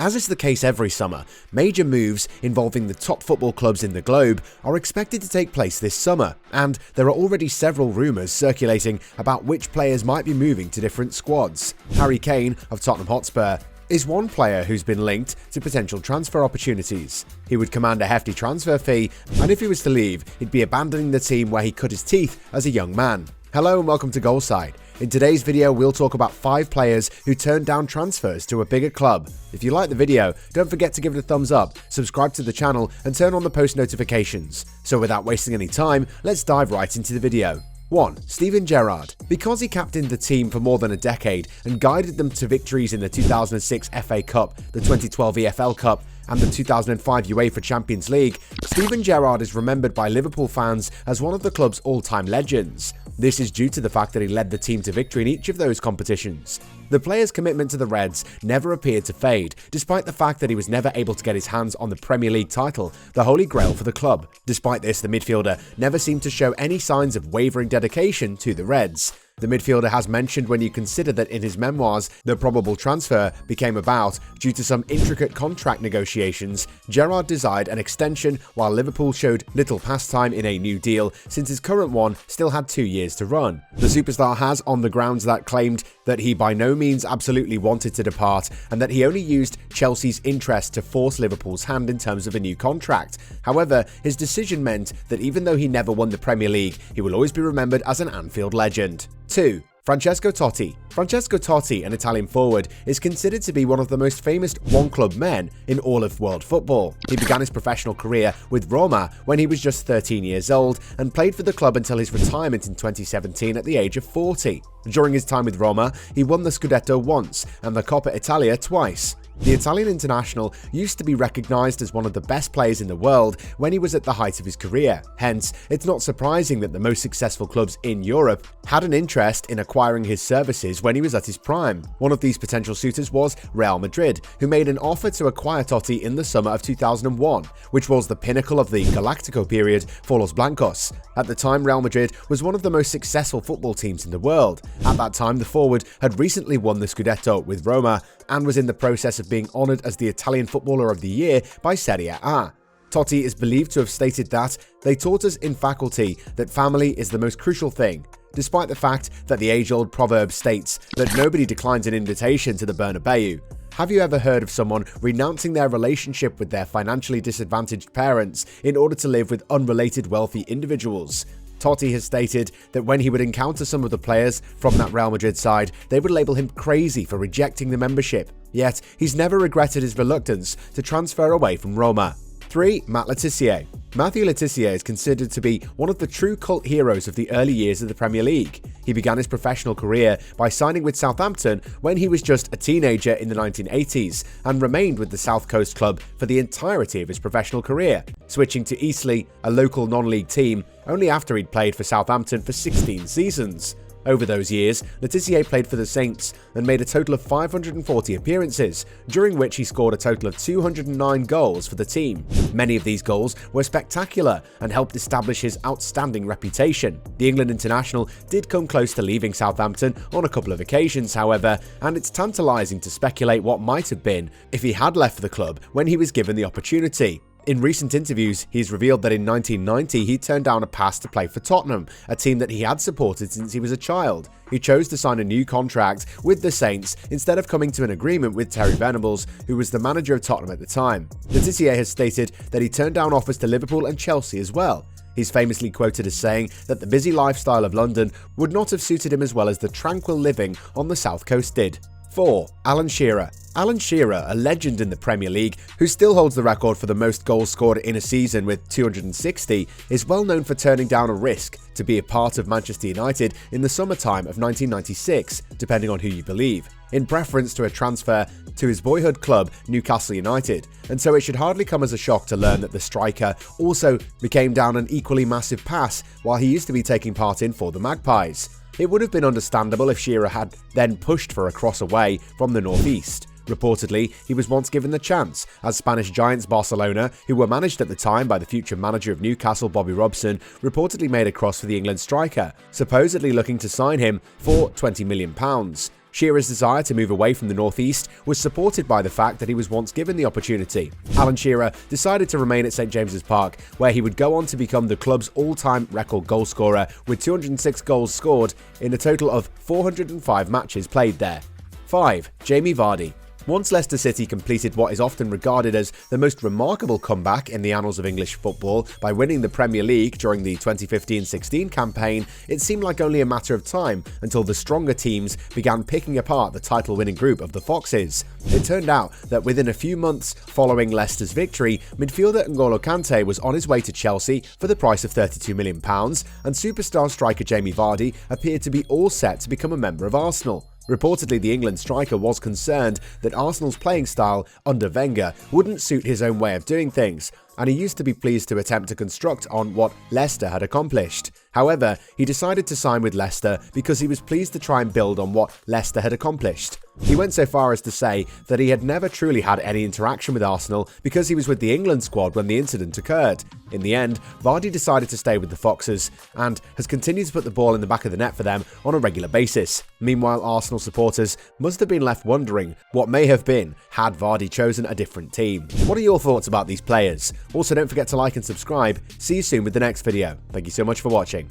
As is the case every summer, major moves involving the top football clubs in the globe are expected to take place this summer, and there are already several rumours circulating about which players might be moving to different squads. Harry Kane of Tottenham Hotspur is one player who's been linked to potential transfer opportunities. He would command a hefty transfer fee, and if he was to leave, he'd be abandoning the team where he cut his teeth as a young man. Hello and welcome to Goalside. In today's video, we'll talk about 5 players who turned down transfers to a bigger club. If you like the video, don't forget to give it a thumbs up, subscribe to the channel, and turn on the post notifications. So without wasting any time, let's dive right into the video. 1. Steven Gerrard. Because he captained the team for more than a decade and guided them to victories in the 2006 FA Cup, the 2012 EFL Cup, and the 2005 UEFA Champions League, Steven Gerrard is remembered by Liverpool fans as one of the club's all-time legends. This is due to the fact that he led the team to victory in each of those competitions. The player's commitment to the Reds never appeared to fade, despite the fact that he was never able to get his hands on the Premier League title, the holy grail for the club. Despite this, the midfielder never seemed to show any signs of wavering dedication to the Reds. The midfielder has mentioned when you consider that in his memoirs, the probable transfer became about due to some intricate contract negotiations. Gerrard desired an extension while Liverpool showed little pastime in a new deal since his current one still had 2 years to run. The superstar has on the grounds that claimed that he by no means absolutely wanted to depart and that he only used Chelsea's interest to force Liverpool's hand in terms of a new contract. However, his decision meant that even though he never won the Premier League, he will always be remembered as an Anfield legend. 2. Francesco Totti. Francesco Totti, an Italian forward, is considered to be one of the most famous one-club men in all of world football. He began his professional career with Roma when he was just 13 years old and played for the club until his retirement in 2017 at the age of 40. During his time with Roma, he won the Scudetto once and the Coppa Italia twice. The Italian international used to be recognised as one of the best players in the world when he was at the height of his career. Hence, it's not surprising that the most successful clubs in Europe had an interest in acquiring his services when he was at his prime. One of these potential suitors was Real Madrid, who made an offer to acquire Totti in the summer of 2001, which was the pinnacle of the Galactico period for Los Blancos. At the time, Real Madrid was one of the most successful football teams in the world. At that time, the forward had recently won the Scudetto with Roma and was in the process of being honoured as the Italian Footballer of the Year by Serie A. Totti is believed to have stated that they taught us in faculty that family is the most crucial thing, despite the fact that the age-old proverb states that nobody declines an invitation to the Bernabeu. Have you ever heard of someone renouncing their relationship with their financially disadvantaged parents in order to live with unrelated wealthy individuals? Totti has stated that when he would encounter some of the players from that Real Madrid side, they would label him crazy for rejecting the membership. Yet, he's never regretted his reluctance to transfer away from Roma. 3. Matt Le Tissier. Matthew Le Tissier is considered to be one of the true cult heroes of the early years of the Premier League. He began his professional career by signing with Southampton when he was just a teenager in the 1980s and remained with the South Coast club for the entirety of his professional career, switching to Eastleigh, a local non-league team, only after he'd played for Southampton for 16 seasons. Over those years, Le Tissier played for the Saints and made a total of 540 appearances, during which he scored a total of 209 goals for the team. Many of these goals were spectacular and helped establish his outstanding reputation. The England international did come close to leaving Southampton on a couple of occasions, however, and it's tantalising to speculate what might have been if he had left the club when he was given the opportunity. In recent interviews, he's revealed that in 1990 he turned down a pass to play for Tottenham, a team that he had supported since he was a child. He chose to sign a new contract with the Saints instead of coming to an agreement with Terry Venables, who was the manager of Tottenham at the time. Le Tissier has stated that he turned down offers to Liverpool and Chelsea as well. He's famously quoted as saying that the busy lifestyle of London would not have suited him as well as the tranquil living on the South Coast did. 4. Alan Shearer. Alan Shearer, a legend in the Premier League, who still holds the record for the most goals scored in a season with 260, is well known for turning down a risk to be a part of Manchester United in the summertime of 1996, depending on who you believe, in preference to a transfer to his boyhood club, Newcastle United. And so it should hardly come as a shock to learn that the striker also became down an equally massive pass while he used to be taking part in for the Magpies. It would have been understandable if Shearer had then pushed for a cross away from the northeast. Reportedly, he was once given the chance, as Spanish giants Barcelona, who were managed at the time by the future manager of Newcastle Bobby Robson, reportedly made a cross for the England striker, supposedly looking to sign him for £20 million. Shearer's desire to move away from the northeast was supported by the fact that he was once given the opportunity. Alan Shearer decided to remain at St James's Park, where he would go on to become the club's all-time record goalscorer with 206 goals scored in a total of 405 matches played there. 5. Jamie Vardy. Once Leicester City completed what is often regarded as the most remarkable comeback in the annals of English football by winning the Premier League during the 2015-16 campaign, it seemed like only a matter of time until the stronger teams began picking apart the title-winning group of the Foxes. It turned out that within a few months following Leicester's victory, midfielder N'Golo Kante was on his way to Chelsea for the price of £32 million, and superstar striker Jamie Vardy appeared to be all set to become a member of Arsenal. Reportedly, the England striker was concerned that Arsenal's playing style under Wenger wouldn't suit his own way of doing things, and he used to be pleased to attempt to construct on what Leicester had accomplished. However, he decided to sign with Leicester because he was pleased to try and build on what Leicester had accomplished. He went so far as to say that he had never truly had any interaction with Arsenal because he was with the England squad when the incident occurred. In the end, Vardy decided to stay with the Foxes and has continued to put the ball in the back of the net for them on a regular basis. Meanwhile, Arsenal supporters must have been left wondering what may have been had Vardy chosen a different team. What are your thoughts about these players? Also, don't forget to like and subscribe. See you soon with the next video. Thank you so much for watching.